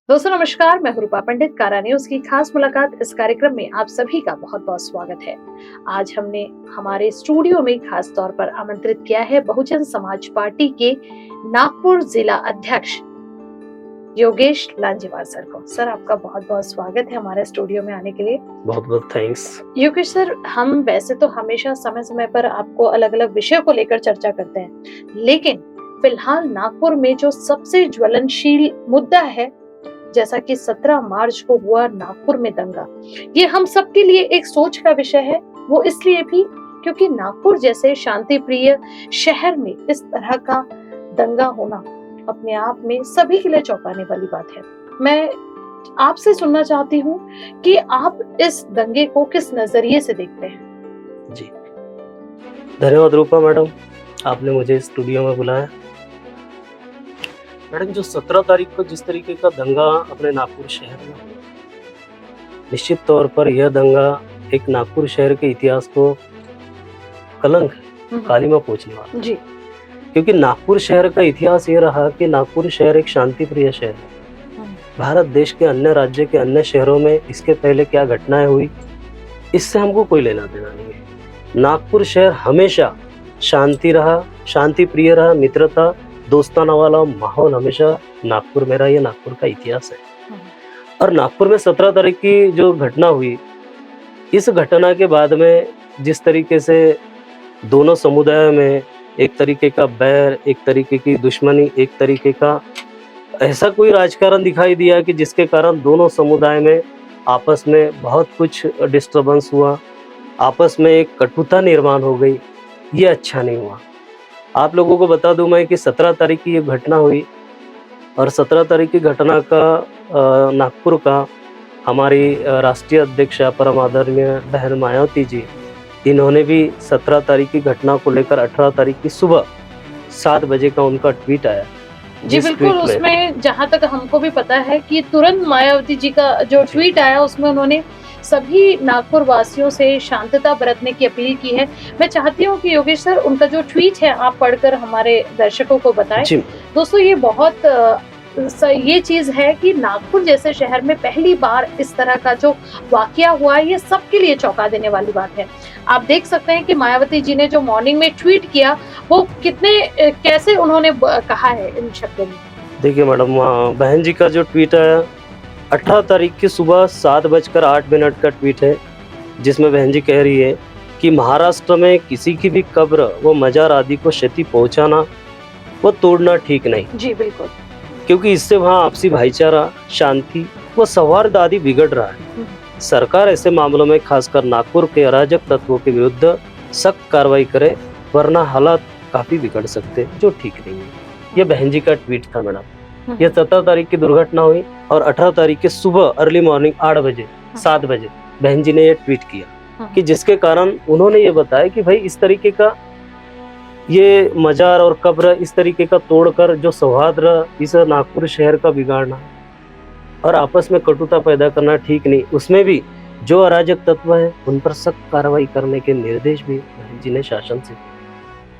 दोस्तों नमस्कार, मैं हूं रूपा पंडित। कारा न्यूज की खास मुलाकात इस कार्यक्रम में आप सभी का बहुत बहुत स्वागत है। आज हमने हमारे स्टूडियो में खास तौर पर आमंत्रित किया है बहुजन समाज पार्टी के नागपुर जिला अध्यक्ष योगेश लांजेवार सर को। सर, आपका बहुत बहुत स्वागत है हमारे स्टूडियो में आने के लिए। बहुत बहुत थैंक्स। योगेश सर, हम वैसे तो हमेशा समय समय पर आपको अलग अलग विषयों को लेकर चर्चा करते हैं, लेकिन फिलहाल नागपुर में जो सबसे ज्वलनशील मुद्दा है, जैसा कि 17 मार्च को हुआ नागपुर में दंगा, ये हम सबके लिए एक सोच का विषय है। वो इसलिए भी क्योंकि नागपुर जैसे शांति प्रिय शहर में इस तरह का दंगा होना अपने आप में सभी के लिए चौंकाने वाली बात है। मैं आपसे सुनना चाहती हूँ कि आप इस दंगे को किस नजरिए से देखते हैं। जी, धन्यवाद रूपा मैडम, आपने मुझे स्टूडियो में बुलाया। मैडम, जो 17 तारीख को जिस तरीके का दंगा अपने नागपुर शहर में हुआ, निश्चित तौर पर यह दंगा एक नागपुर शहर के इतिहास को कलंक कालिमा पोंछने वाला जी। क्योंकि नागपुर शहर का इतिहास ये रहा कि नागपुर शहर एक शांति प्रिय शहर है। भारत देश के अन्य राज्य के अन्य शहरों में इसके पहले क्या घटनाएं हुई, इससे हमको कोई लेना देना नहीं है। नागपुर शहर हमेशा शांति रहा, शांति प्रिय रहा, मित्रता दोस्ताना वाला माहौल हमेशा नागपुर में रहा। ये नागपुर का इतिहास है। और नागपुर में 17 तारीख की जो घटना हुई, इस घटना के बाद में जिस तरीके से दोनों समुदायों में एक तरीके का बैर, एक तरीके की दुश्मनी, एक तरीके का ऐसा कोई राजकारण दिखाई दिया कि जिसके कारण दोनों समुदाय में आपस में बहुत कुछ डिस्टर्बेंस हुआ, आपस में एक कटुता निर्माण हो गई। ये अच्छा नहीं हुआ। आप लोगों को बता दूं मैं कि 17 तारीख की ये घटना हुई और 17 तारीख की घटना का नागपुर का हमारी राष्ट्रीय अध्यक्षा परम आदरणीय बहन मायावती जी, इन्होंने भी 17 तारीख की घटना को लेकर 18 तारीख की सुबह 7 बजे का उनका ट्वीट आया। जी बिल्कुल, उसमें जहां तक हमको भी पता है कि तुरंत मायावती जी का जो ट्वीट आया, उसमें उन्होंने सभी नागपुर वासियों से शांतता बरतने की अपील की है। मैं चाहती हूँ कि योगेश सर, उनका जो ट्वीट है आप पढ़कर हमारे दर्शकों को बताएं। दोस्तों, ये बहुत ये चीज है कि नागपुर जैसे शहर में पहली बार इस तरह का जो वाकया हुआ है, ये सबके लिए चौंका देने वाली बात है। आप देख सकते हैं कि मायावती जी ने जो मॉर्निंग में ट्वीट किया, वो कैसे उन्होंने कहा है इन शब्दों में। देखिए मैडम, बहन जी का जो ट्वीट आया 18 तारीख की सुबह 7:08 का ट्वीट है, जिसमें बहन जी कह रही है कि महाराष्ट्र में किसी की भी कब्र व मजार आदि को क्षति पहुंचाना व तोड़ना ठीक नहीं। जी बिल्कुल, क्योंकि इससे वहाँ आपसी भाईचारा, शांति व सौहार्द आदि बिगड़ रहा है। सरकार ऐसे मामलों में खासकर नागपुर के अराजक तत्वों के विरुद्ध सख्त कार्रवाई करे, वरना हालात काफी बिगड़ सकते, जो ठीक नहीं है। ये बहन जी का ट्वीट था मैडम। ये 17 तारीख की दुर्घटना हुई और 18 तारीख की सुबह अर्ली मॉर्निंग 7 बजे बहन जी ने ये ट्वीट किया कि जिसके कारण उन्होंने ये बताया कि भाई इस तरीके का ये मजार और कब्र इस तरीके का तोड़कर जो सौहार्द इस नागपुर शहर का बिगाड़ना और आपस में कटुता पैदा करना ठीक नहीं। उसमें भी जो अराजक तत्व है उन पर सख्त कार्रवाई करने के निर्देश भी बहन जी ने शासन से।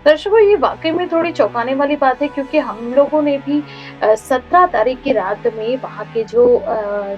दर्शकों, ये वाकई में थोड़ी चौंकाने वाली बात है, क्योंकि हम लोगों ने भी 17 तारीख की रात में वहाँ के जो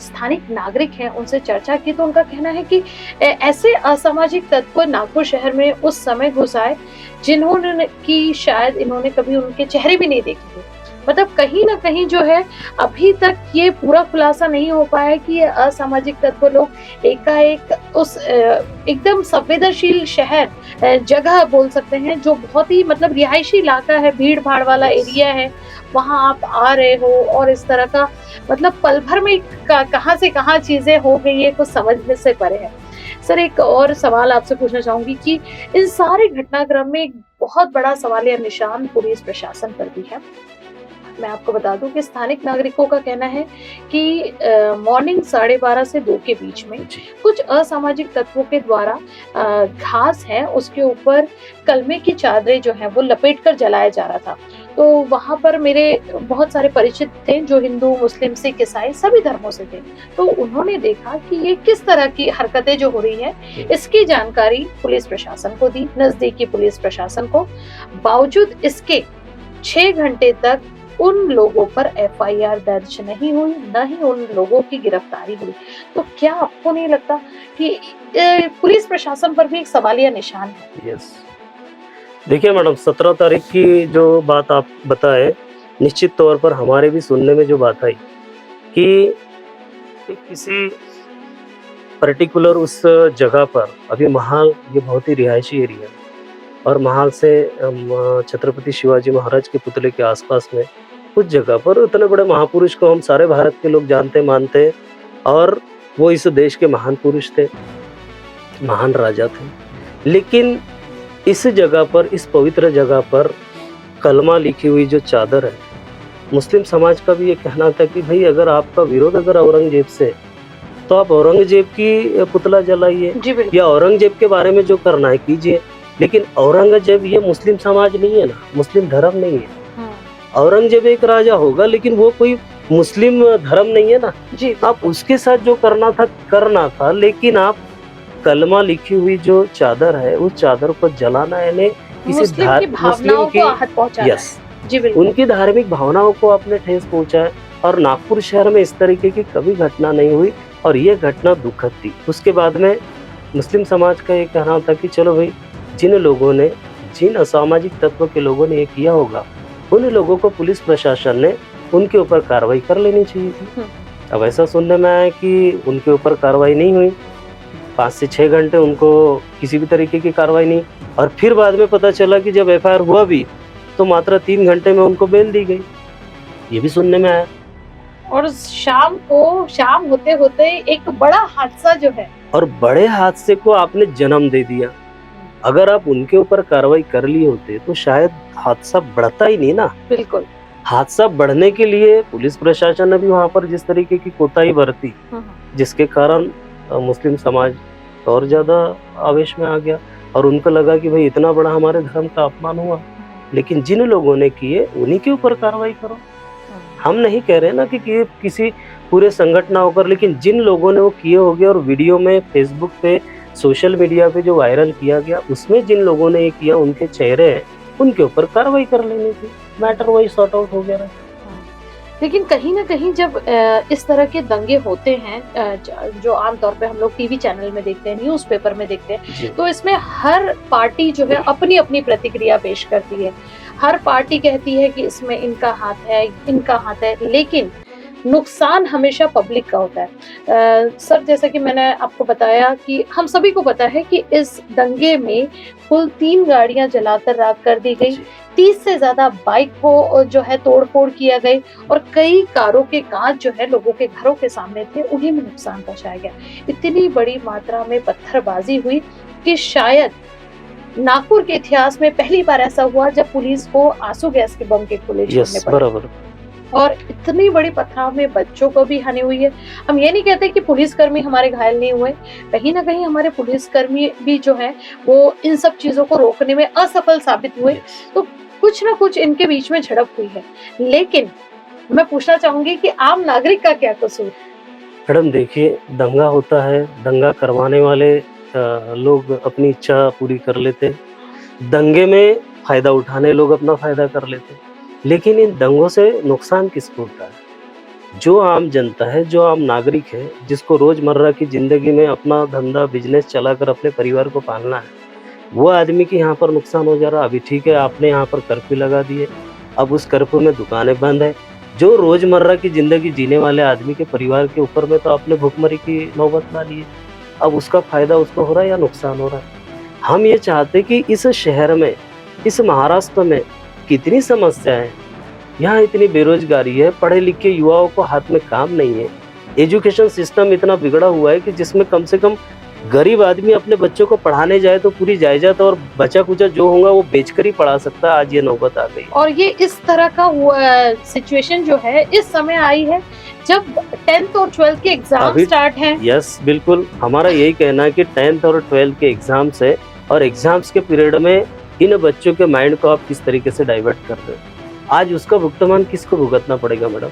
स्थानिक नागरिक हैं उनसे चर्चा की, तो उनका कहना है कि ऐसे असामाजिक तत्व नागपुर शहर में उस समय घुस आए जिन्होंने कि शायद इन्होंने कभी उनके चेहरे भी नहीं देखे थे। मतलब कहीं ना कहीं जो है, अभी तक ये पूरा खुलासा नहीं हो पाया कि ये असामाजिक तत्व लोग एकाएक उस एकदम संवेदनशील शहर, जगह बोल सकते हैं, जो बहुत ही मतलब रिहायशी इलाका है, भीड़ भाड़ वाला एरिया है, वहां आप आ रहे हो और इस तरह का मतलब पल भर में कहां से कहां चीजें हो गई है, कुछ समझने से परे है। सर, एक और सवाल आपसे पूछना चाहूंगी कि इन सारे घटनाक्रम में एक बहुत बड़ा सवालिया निशान पुलिस प्रशासन पर भी है। मैं आपको बता दूं कि स्थानिक नागरिकों का कहना है कि मॉर्निंग 12:30 से 2 के बीच में कुछ असामाजिक तत्वों के द्वारा घास है उसके ऊपर कलमे की चादरें जो हैं वो लपेटकर जलाया जा रहा था। तो वहां पर मेरे बहुत सारे परिचित थे जो हिंदू, मुस्लिम, सिख, ईसाई सभी धर्मों से थे। तो उन्होंने देखा कि ये किस तरह की हरकतें जो हो रही है, इसकी जानकारी पुलिस प्रशासन को दी, नजदीकी पुलिस प्रशासन को। बावजूद इसके 6 घंटे तक उन लोगों पर एफआईआर दर्ज नहीं हुई, न ही उन लोगों की गिरफ्तारी हुई। तो क्या आपको नहीं लगता कि पुलिस प्रशासन पर भी एक सवालिया निशान है? यस, देखिए मैडम, 17 तारीख की जो बात आप बताए, निश्चित तौर पर हमारे भी सुनने में जो बात आई कि किसी पर्टिकुलर उस जगह पर, अभी महाल ये बहुत ही रिहायशी एरिया है और महाल से छत्रपति शिवाजी महाराज के पुतले के आसपास में उस जगह पर इतने बड़े महापुरुष को हम सारे भारत के लोग जानते मानते हैं और वो इस देश के महान पुरुष थे, महान राजा थे। लेकिन इस जगह पर, इस पवित्र जगह पर कलमा लिखी हुई जो चादर है, मुस्लिम समाज का भी ये कहना था कि भाई अगर आपका विरोध अगर औरंगजेब से, तो आप औरंगजेब की पुतला जलाइए जी बिल्कुल। या औरंगजेब के बारे में जो करना है कीजिए, लेकिन औरंगजेब ये मुस्लिम समाज नहीं है ना, मुस्लिम धर्म नहीं है। औरंगजेब एक राजा होगा लेकिन वो कोई मुस्लिम धर्म नहीं है ना। जी आप उसके साथ जो करना था, लेकिन आप कलमा लिखी हुई जो चादर है उस चादर को जलाना, यानी किसी मुस्लिम की भावनाओं को आहत पहुंचाना यस, है। जी बिल्कुल। उनकी धार्मिक भावनाओं को आपने ठेस पहुंचाया। और नागपुर शहर में इस तरीके की कभी घटना नहीं हुई और ये घटना दुखद थी। उसके बाद में मुस्लिम समाज का ये कहना था कि चलो भाई, जिन लोगों ने, जिन असामाजिक तत्व के लोगों ने ये किया होगा, उन लोगों को पुलिस प्रशासन ने उनके ऊपर कार्रवाई कर लेनी चाहिए थी। अब ऐसा सुनने में आया कि उनके ऊपर कार्रवाई नहीं हुई, 5 से 6 घंटे उनको किसी भी तरीके की कार्रवाई नहीं, और फिर बाद में पता चला कि जब एफआईआर हुआ भी तो मात्र 3 घंटे में उनको बेल दी गई, ये भी सुनने में आया। और शाम होते होते एक बड़ा हादसा जो है, और बड़े हादसे को आपने जन्म दे दिया। अगर आप उनके ऊपर कार्रवाई कर लिए होते तो शायद हादसा बढ़ता ही नहीं ना। बिल्कुल। हादसा बढ़ने के लिए पुलिस प्रशासन ने भी वहां पर जिस तरीके की कोताही बरती, जिसके कारण मुस्लिम समाज और ज्यादा आवेश में आ गया और उनको लगा कि भाई इतना बड़ा हमारे धर्म का अपमान हुआ। लेकिन जिन लोगों ने किए उन्हीं के ऊपर कार्रवाई करो। हम नहीं कह रहे ना कि किसी पूरे संगठन होकर, लेकिन जिन लोगों ने वो किए होंगे और वीडियो में, फेसबुक पे, सोशल मीडिया पे जो वायरल किया गया, उसमें जिन लोगों ने ये किया, उनके चेहरे हैं, उनके ऊपर कार्रवाई कर लेनी थी, मैटर वही सॉर्ट आउट हो गया। लेकिन कहीं ना कहीं जब इस तरह के दंगे होते हैं, जो आमतौर पे हम लोग टीवी चैनल में देखते हैं, न्यूज़पेपर में देखते हैं, तो इसमें हर पार्टी जो है अपनी अपनी प्रतिक्रिया पेश करती है। हर पार्टी कहती है कि इसमें इनका हाथ है, इनका हाथ है, लेकिन नुकसान हमेशा पब्लिक का होता है। सर, जैसा कि मैंने आपको बताया कि हम सभी को पता है कि इस दंगे में कुल 3 गाड़ियां जलाकर राख कर दी गई, 30 से ज्यादा बाइक को जो है तोड़फोड़ किया गई और कई कारों के कांच जो है लोगों के घरों के सामने थे, उन्हीं में नुकसान पहुंचाया गया। इतनी बड़ी मात्रा में पत्थरबाजी हुई कि शायद नागपुर के इतिहास में पहली बार ऐसा हुआ जब पुलिस को आंसू गैस के बम के गोले छोड़ने पड़े। बराबर। और इतनी बड़ी पथराव में बच्चों को भी हानि हुई है। हम ये नहीं कहते कि पुलिसकर्मी हमारे घायल नहीं हुए, कहीं ना कहीं हमारे पुलिसकर्मी भी जो है वो इन सब चीजों को रोकने में असफल साबित हुए। तो कुछ ना कुछ इनके बीच में झड़प हुई है। लेकिन मैं पूछना चाहूंगी कि आम नागरिक का क्या कसूर? मैडम देखिए, दंगा होता है, दंगा करवाने वाले लोग अपनी इच्छा पूरी कर लेते, दंगे में फायदा उठाने लोग अपना फायदा कर लेते, लेकिन इन दंगों से नुकसान किसको होता है? जो आम जनता है, जो आम नागरिक है, जिसको रोजमर्रा की जिंदगी में अपना धंधा, बिजनेस चलाकर अपने परिवार को पालना है, वो आदमी की यहाँ पर नुकसान हो जा रहा। अभी ठीक है, आपने यहाँ पर कर्फ्यू लगा दिए, अब उस कर्फ्यू में दुकानें बंद है, जो रोजमर्रा की जिंदगी जीने वाले आदमी के परिवार के ऊपर में तो आपने भुखमरी की नौबत ला ली है। अब उसका फायदा उसको हो रहा है या नुकसान हो रहा है? हम ये चाहते कि इस शहर में, इस महाराष्ट्र में कितनी समस्या है, यहाँ इतनी बेरोजगारी है, पढ़े लिखे युवाओं को हाथ में काम नहीं है, एजुकेशन सिस्टम इतना बिगड़ा हुआ है कि जिसमें कम से कम गरीब आदमी अपने बच्चों को पढ़ाने जाए तो पूरी जायदाद और बचा कुचा जो होगा वो बेचकर ही पढ़ा सकता है। आज ये नौबत आ गई और ये इस तरह का सिचुएशन जो है इस समय आई है जब 10th और 12th के एग्जाम स्टार्ट हैं। यस, बिल्कुल, हमारा यही कहना है कि 10th और 12th के एग्जाम्स है और एग्जाम्स के पीरियड में इन बच्चों के माइंड को आप किस तरीके से डाइवर्ट कर रहे हो। आज उसका भुगतान किसको भुगतना पड़ेगा मैडम?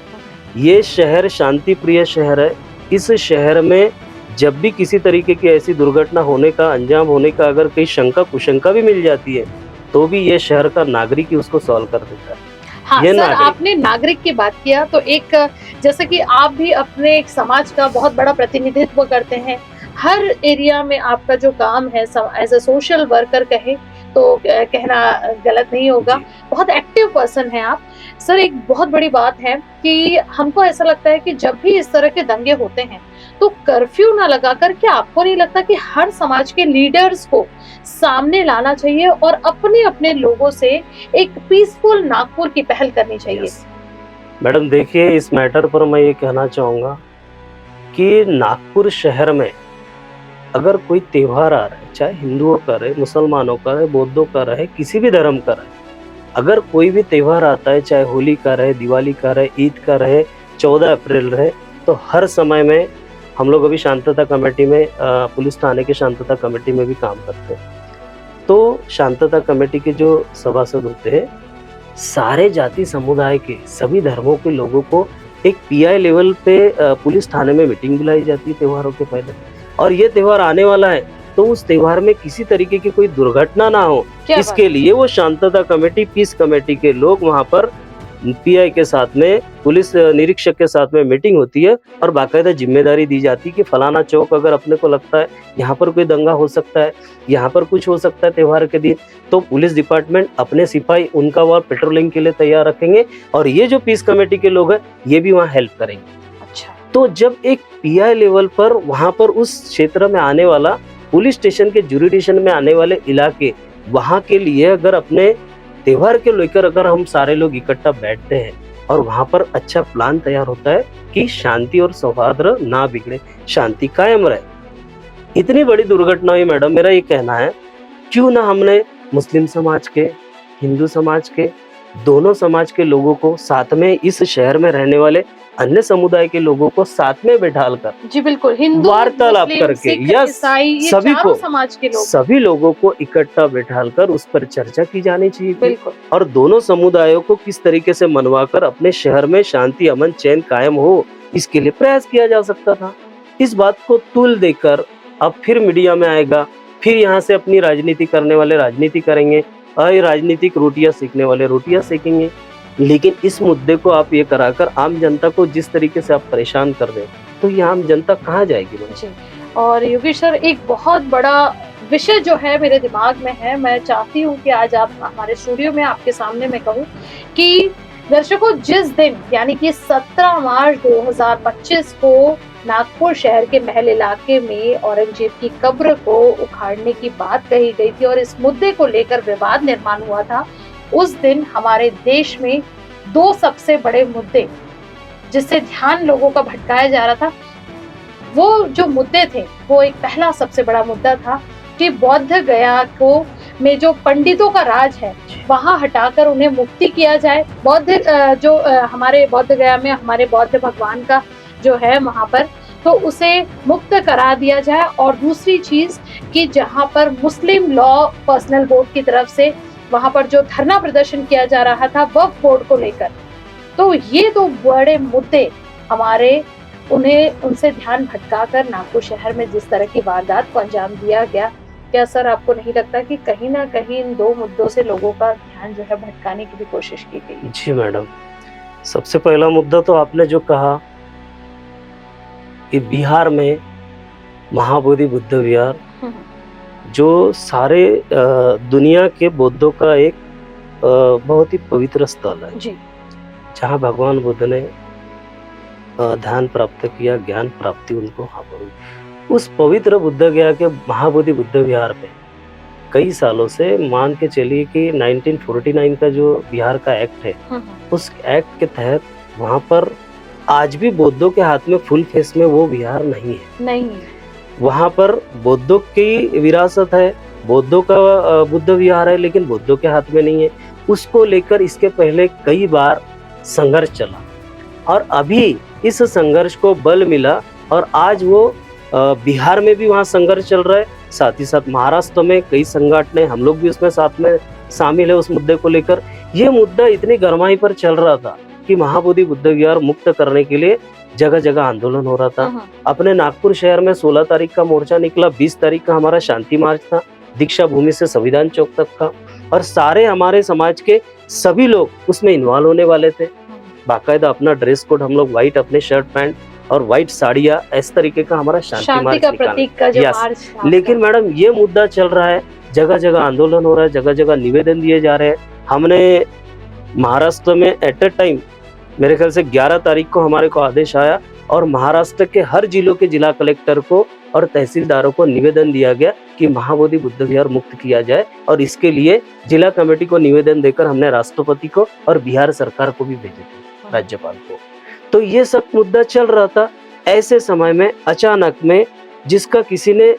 ये शहर शांति प्रिय शहर है। इस शहर में जब भी किसी तरीके की ऐसी दुर्घटना होने का, अंजाम होने का अगर कहीं शंका कुशंका भी मिल जाती है तो भी ये शहर का नागरिक ही उसको सॉल्व कर देता है। हाँ ये सर, नागरिक। आपने नागरिक की बात किया तो एक, जैसे कि आप भी अपने एक समाज का बहुत बड़ा प्रतिनिधित्व करते हैं, हर एरिया में आपका जो काम है एज अ सोशल वर्कर कहे तो कहना गलत नहीं होगा, जी। बहुत एक्टिव पर्सन है आप। सर एक बहुत बड़ी बात है कि हमको ऐसा लगता है कि जब भी इस तरह के दंगे होते हैं तो कर्फ्यू ना लगाकर, क्या आपको नहीं लगता कि हर समाज के लीडर्स को सामने लाना चाहिए और अपने अपने लोगों से एक पीसफुल नागपुर की पहल करनी चाहिए? यस मैडम, देखिए इस मैटर पर मैं ये कहना चाहूँगा कि नागपुर शहर में अगर कोई त्योहार आ रहा है, चाहे हिंदुओं का रहे, मुसलमानों का रहे, बौद्धों का रहे, किसी भी धर्म का रहे, अगर कोई भी त्योहार आता है, चाहे होली का रहे, दिवाली का रहे, ईद का रहे, 14 अप्रैल रहे, तो हर समय में हम लोग अभी शांतता कमेटी में पुलिस थाने के शांतता कमेटी में भी काम करते हैं। तो शांतता कमेटी के जो सभासद होते हैं, सारे जाति समुदाय के सभी धर्मों के लोगों को एक पीआई लेवल पे पुलिस थाने में मीटिंग बुलाई जाती है त्योहारों के पहले। और ये त्योहार आने वाला है तो उस त्योहार में किसी तरीके की कोई दुर्घटना ना हो, क्या बात इसके लिए वो शांतता कमेटी, पीस कमेटी के लोग वहां पर पीआई के साथ में, पुलिस निरीक्षक के साथ में मीटिंग होती है और बाकायदा जिम्मेदारी दी जाती है कि फलाना चौक अगर अपने को लगता है यहाँ पर कोई दंगा हो सकता है, यहाँ पर कुछ हो सकता है त्योहार के दिन, तो पुलिस डिपार्टमेंट अपने सिपाही उनका वहाँ पेट्रोलिंग के लिए तैयार रखेंगे और ये जो पीस कमेटी के लोग हैं ये भी वहाँ हेल्प करेंगे। अच्छा, तो जब एक पीआई लेवल पर वहां पर उस क्षेत्र में आने वाला, पुलिस स्टेशन के जुरिडिक्शन में आने वाले इलाके, वहां के लिए अगर अपने त्योहार के लेकर अगर हम सारे लोग इकट्ठा बैठते हैं और वहां पर अच्छा प्लान तैयार होता है कि शांति और सौहार्द ना बिगड़े, शांति कायम रहे। इतनी बड़ी दुर्घटना हुई मैडम, मेरा ये कहना है क्यों ना हमने मुस्लिम समाज के, हिंदू समाज के, दोनों समाज के लोगों को साथ में, इस शहर में रहने वाले अन्य समुदाय के लोगों को साथ में बैठालकर जी बिल्कुल, हिंदू, वार्तालाप मुस्लिम, करके, सिख, यस, ईसाई, ये सभी चारों को, समाज के लोग, सभी लोगों को इकट्ठा बैठालकर उस पर चर्चा की जानी चाहिए थी। बिल्कुल। और दोनों समुदायों को किस तरीके से मनवाकर अपने शहर में शांति, अमन, चैन कायम हो, इसके लिए प्रयास किया जा सकता था। इस बात को तुल देकर अब फिर मीडिया में आएगा, फिर यहाँ से अपनी राजनीति करने वाले राजनीति करेंगे, राजनीतिक रोटियां सेकने वाले रोटियां सेकेंगे। लेकिन इस मुद्दे को आप ये कराकर आम जनता को जिस तरीके से आप परेशान कर रहे हो, तो ये आम जनता कहाँ जाएगी मैडम? जी, और योगेश सर एक बहुत बड़ा विषय जो है मेरे दिमाग में है, मैं चाहती हूँ कि आज आप हमारे स्टूडियो में आपके सामने मैं कहूँ कि दर्शकों, जिस दिन यानी कि 17 मार्च 2025 को नागपुर शहर के महल इलाके में औरंगजेब की कब्र को उखाड़ने की बात कही गई थी और इस मुद्दे को लेकर विवाद निर्माण हुआ था, उस दिन हमारे देश में दो सबसे बड़े मुद्दे जिससे ध्यान लोगों का भटकाया जा रहा था, वो जो मुद्दे थे, वो एक पहला सबसे बड़ा मुद्दा था कि बौद्ध गया को में जो पंडितों का राज है वहां हटाकर उन्हें मुक्ति किया जाए। बौद्ध हमारे बौद्ध गया में हमारे बौद्ध भगवान का जो है वहां पर, तो उसे मुक्त करा दिया जाए। और दूसरी चीज कि जहां पर मुस्लिम लॉ पर्सनल बोर्ड की तरफ से वहां पर जो धरना प्रदर्शन किया जा रहा था वक्फ बोर्ड को लेकर, तो ये दो बड़े मुद्दे हमारे, उन्हें उनसे ध्यान भटकाकर नागपुर शहर में जिस तरह की वारदात को अंजाम दिया गया, क्या सर आपको नहीं लगता कि कहीं ना कहीं इन दो मुद्दों से लोगों का ध्यान जो है भटकाने की भी कोशिश की गई? जी मैडम, सबसे पहला मुद्दा तो आपने जो कहा कि बिहार में महाबोधि बुद्ध विहार, जो सारे दुनिया के बौद्धों का एक बहुत ही पवित्र स्थल है जी, जहाँ भगवान बुद्ध ने ध्यान प्राप्त किया, ज्ञान प्राप्ति उनको वहाँ पर हुई। उस पवित्र बुद्ध गया के महाबोधि बुद्ध विहार पे कई सालों से, मान के चलिए कि 1949 का जो बिहार का एक्ट है, उस एक्ट के तहत वहाँ पर आज भी बौद्धों के हाथ में फुल फेस में वो विहार नहीं है। नहीं, वहाँ पर बौद्धों की विरासत है, बौद्धों का बुद्ध विहार है, लेकिन बौद्धों के हाथ में नहीं है। उसको लेकर इसके पहले कई बार संघर्ष चला और अभी इस संघर्ष को बल मिला और आज वो बिहार में भी वहाँ संघर्ष चल रहा है, साथ ही साथ महाराष्ट्र में कई संगठन, हम लोग भी उसमें साथ में शामिल है उस मुद्दे को लेकर। ये मुद्दा इतनी गरमाई पर चल रहा था कि महाबोधि बुद्ध विहार मुक्त करने के लिए जगह जगह आंदोलन हो रहा था। अपने नागपुर शहर में 16 तारीख का मोर्चा निकला, 20 तारीख का हमारा शांति मार्च था, दीक्षा भूमि से संविधान चौक तक का, और सारे हमारे समाज के सभी लोग उसमें इन्वॉल्व होने वाले थे। बाकायदा अपना ड्रेस कोड हम लोग व्हाइट, अपने शर्ट पैंट और व्हाइट साड़ियाँ, इस तरीके का हमारा शांति शांति मार्च का निकाला। प्रतीक का जो Yes. मार्च था लेकिन मैडम ये मुद्दा चल रहा है, जगह जगह आंदोलन हो रहा है, जगह जगह निवेदन दिए जा रहे हैं। हमने महाराष्ट्र में एट ए टाइम मेरे ख्याल से 11 तारीख को हमारे को आदेश आया और महाराष्ट्र के हर जिलों के जिला कलेक्टर को और तहसीलदारों को निवेदन दिया गया कि महाबोधि बुद्ध विहार मुक्त किया जाए, और इसके लिए जिला कमेटी को निवेदन देकर हमने राष्ट्रपति को और बिहार सरकार को भी भेजे थे, राज्यपाल को। तो ये सब मुद्दा चल रहा था। ऐसे समय में अचानक में जिसका किसी ने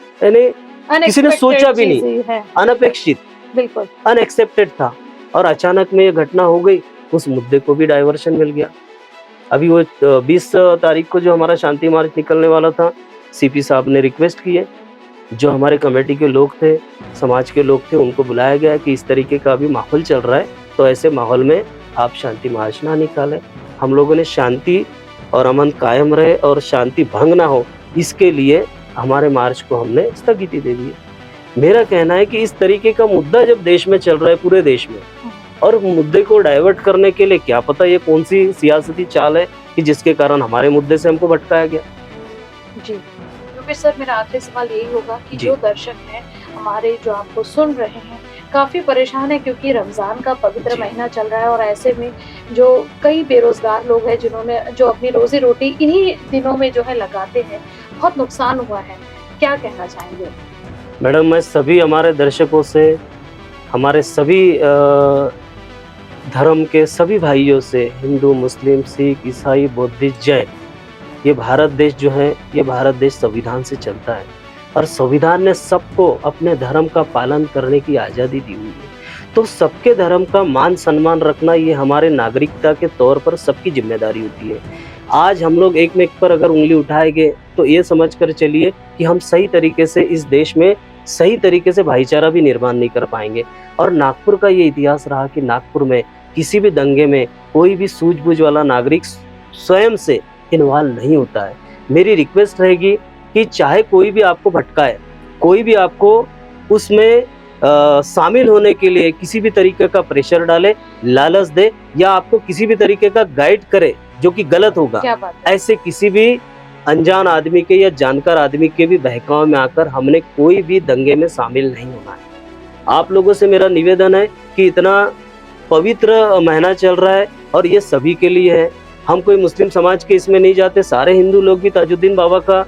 सोचा भी नहीं, अनपेक्षित, बिल्कुल अनएक्सेप्टेड था, और अचानक में ये घटना हो गई, उस मुद्दे को भी डाइवर्शन मिल गया। अभी वो 20 तारीख को जो हमारा शांति मार्च निकलने वाला था, सीपी साहब ने रिक्वेस्ट की है, जो हमारे कमेटी के लोग थे, समाज के लोग थे, उनको बुलाया गया कि इस तरीके का अभी माहौल चल रहा है, तो ऐसे माहौल में आप शांति मार्च ना निकालें। हम लोगों ने शांति और अमन कायम रहे और शांति भंग ना हो, इसके लिए हमारे मार्च को हमने स्थगिति दे दी। मेरा कहना है कि इस तरीके का मुद्दा जब देश में चल रहा है, पूरे देश में, और मुद्दे को डाइवर्ट करने के लिए क्या पता ये कौन सी सियासती चाल है कि जिसके कारण हमारे मुद्दे से हमको भटकाया गया। जी योगेश सर, मेरा आखिरी सवाल यही होगा कि जी। जो दर्शक हैं हमारे, जो आपको सुन रहे हैं, काफी परेशान है क्योंकि रमजान का पवित्र जी। महीना चल रहा है, और ऐसे में जो कई बेरोजगार लोग हैं जिन्होंने जो अपनी रोजी रोटी इन्हीं दिनों में जो है लगाते हैं, बहुत नुकसान हुआ है, क्या कहना चाहेंगे? मैडम, मैं सभी हमारे दर्शकों से, हमारे सभी धर्म के सभी भाइयों से, हिंदू, मुस्लिम, सिख, ईसाई, बुद्धिस्ट, जैन, ये भारत देश जो है, ये भारत देश संविधान से चलता है, और संविधान ने सबको अपने धर्म का पालन करने की आज़ादी दी हुई है। तो सबके धर्म का मान सम्मान रखना, ये हमारे नागरिकता के तौर पर सबकी जिम्मेदारी होती है। आज हम लोग एक में पर अगर उंगली उठाएंगे तो ये समझ कर चलिए कि हम सही तरीके से इस देश में सही तरीके से भाईचारा भी निर्माण नहीं कर पाएंगे। और नागपुर का ये इतिहास रहा कि नागपुर में किसी भी दंगे में कोई भी सूझबूझ वाला नागरिक स्वयं से इन्वॉल्व नहीं होता है। मेरी रिक्वेस्ट रहेगी कि चाहे कोई भी आपको भटकाए, कोई भी आपको उसमें शामिल होने के लिए किसी भी तरीके का प्रेशर डाले, लालच दे, या आपको किसी भी तरीके का गाइड करे जो कि गलत होगा, क्या बात है? ऐसे किसी भी अनजान आदमी के या जानकार आदमी के भी बहकाव में आकर हमने कोई भी दंगे में शामिल नहीं होना है। आप लोगों से मेरा निवेदन है कि इतना पवित्र महीना चल रहा है और ये सभी के लिए है, हम कोई मुस्लिम समाज के इसमें नहीं जाते, सारे हिंदू लोग भी ताजुद्दीन बाबा का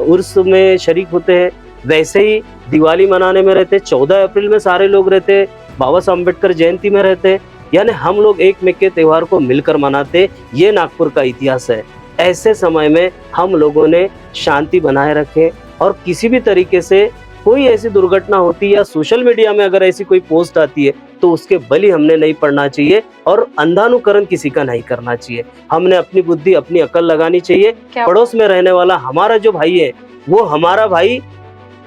उर्स में शरीक होते हैं। वैसे ही दिवाली मनाने में रहते, 14 अप्रैल में सारे लोग रहते, बाबा साहब अम्बेडकर जयंती में रहते, यानी हम लोग एक में के त्यौहार को मिलकर मनाते। ये नागपुर का इतिहास है। ऐसे समय में हम लोगों ने शांति बनाए रखे, और किसी भी तरीके से कोई ऐसी दुर्घटना होती है या सोशल मीडिया में अगर ऐसी कोई पोस्ट आती है तो उसके बलि हमने नहीं पड़ना चाहिए, और अंधानुकरण किसी का नहीं करना चाहिए। हमने अपनी बुद्धि, अपनी अकल लगानी चाहिए। पड़ोस में रहने वाला हमारा जो भाई है, वो हमारा भाई,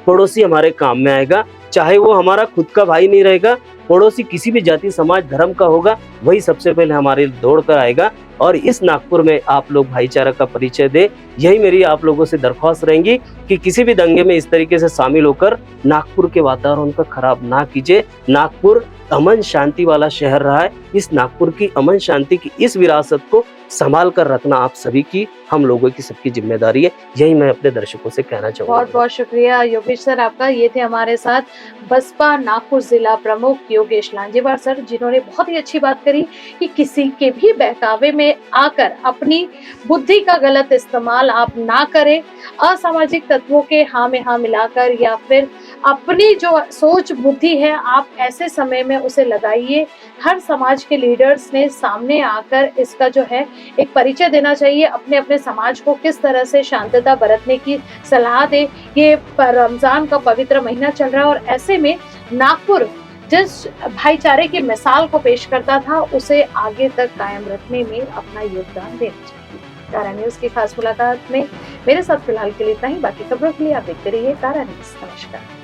पड़ोसी हमारे काम में आएगा। चाहे वो हमारा खुद का भाई नहीं रहेगा, पड़ोसी किसी भी जाति, समाज, धर्म का होगा, वही सबसे पहले हमारे दौड़ कर आएगा। और इस नागपुर में आप लोग भाईचारा का परिचय दे, यही मेरी आप लोगों से दरख्वास्त रहेंगी कि किसी भी दंगे में इस तरीके से शामिल होकर नागपुर के वातावरण का खराब ना कीजिए। नागपुर अमन शांति वाला शहर रहा है। इस नागपुर की अमन शांति की इस विरासत को संभाल कर रखना आप सभी की, हम लोगों की, सबकी जिम्मेदारी है। यही मैं अपने दर्शकों से कहना चाहूँगा। बहुत बहुत शुक्रिया योगेश सर आपका। ये थे हमारे साथ बसपा नागपुर जिला प्रमुख योगेश लांजेवार सर, जिन्होंने बहुत ही अच्छी बात करी कि किसी के भी बहकावे में आकर अपनी बुद्धि का गलत इस्तेमाल आप ना करें, असामाजिक तत्वों के हाँ में हाँ मिलाकर, या फिर अपनी जो सोच बुद्धि है आप ऐसे समय में उसे लगाइए। हर समाज के लीडर्स ने सामने आकर इसका जो है एक परिचय देना चाहिए, अपने अपने समाज को किस तरह से शांतता बरतने की सलाह दे। ये रमजान का पवित्र महीना चल रहा है, और ऐसे में नागपुर जिस भाईचारे की मिसाल को पेश करता था, उसे आगे तक कायम रखने में अपना योगदान देना चाहिए। तारा न्यूज की खास मुलाकात में मेरे साथ फिलहाल के लिए इतना ही। बाकी खबरों के लिए आप देखते रहिए तारा न्यूज। नमस्कार।